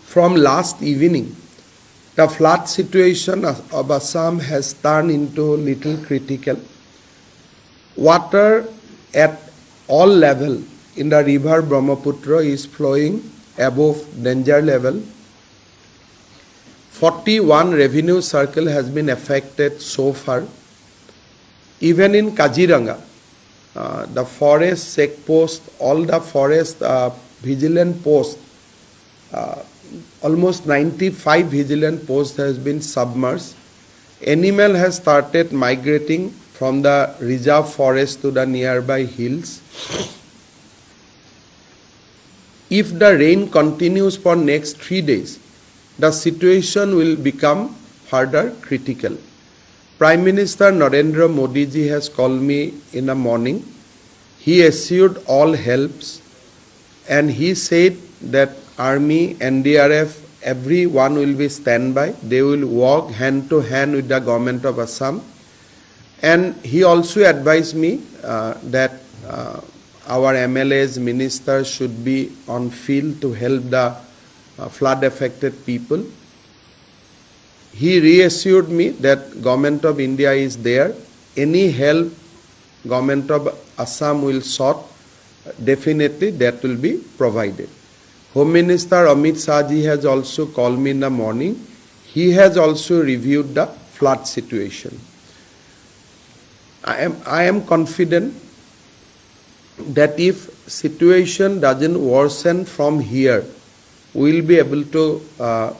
from last evening, the flood situation of Assam has turned into little critical. Water at all level in the river Brahmaputra is flowing above danger level. 41 revenue circle has been affected so far. Even in Kaziranga, the forest check post, all the forest vigilant posts, almost 95 vigilant posts has been submerged. Animal has started migrating from the reserve forest to the nearby hills. If the rain continues for next 3 days, the situation will become further critical. Prime Minister Narendra Modi ji has called me in the morning. He assured all helps and he said that Army, NDRF, everyone will be standby. They will work hand to hand with the government of Assam. And he also advised me that our MLAs, ministers should be on field to help the flood affected people. He reassured me that government of India is there. Any help government of Assam will sort, definitely that will be provided. Home Minister Amit Shah ji has also called me in the morning. He has also reviewed the flood situation. I am confident that if situation doesn't worsen from here, we will be able to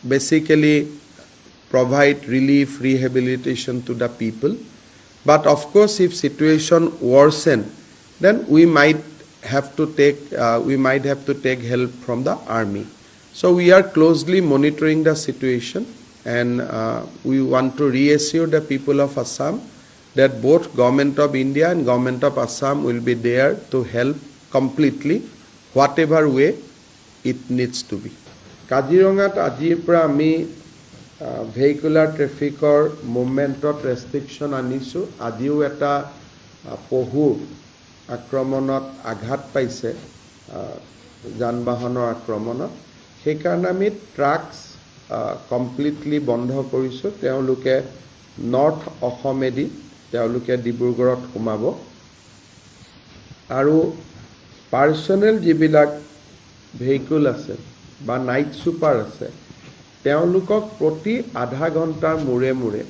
basically provide relief, rehabilitation to the people. But of course, if situation worsen, then we might have to take help from the army. So we are closely monitoring the situation, and we want to reassure the people of Assam that both Government of India and Government of Assam will be there to help completely, whatever way it needs to be. Kajirangat ajir pra ami vehicular traffic or movement restriction anisu. Ajiu eta pohu akramonot aghat paise jan bahanor akramonot. Hekarne ami trucks completely bondho korisu. Teoluke North Oসমedi teoluke Dibrugarhot humabo. Aru personal jibilak vehicle ase বা night super আছে তেওঁলোকক প্ৰতি আধা ঘণ্টাৰ মূৰে মূৰে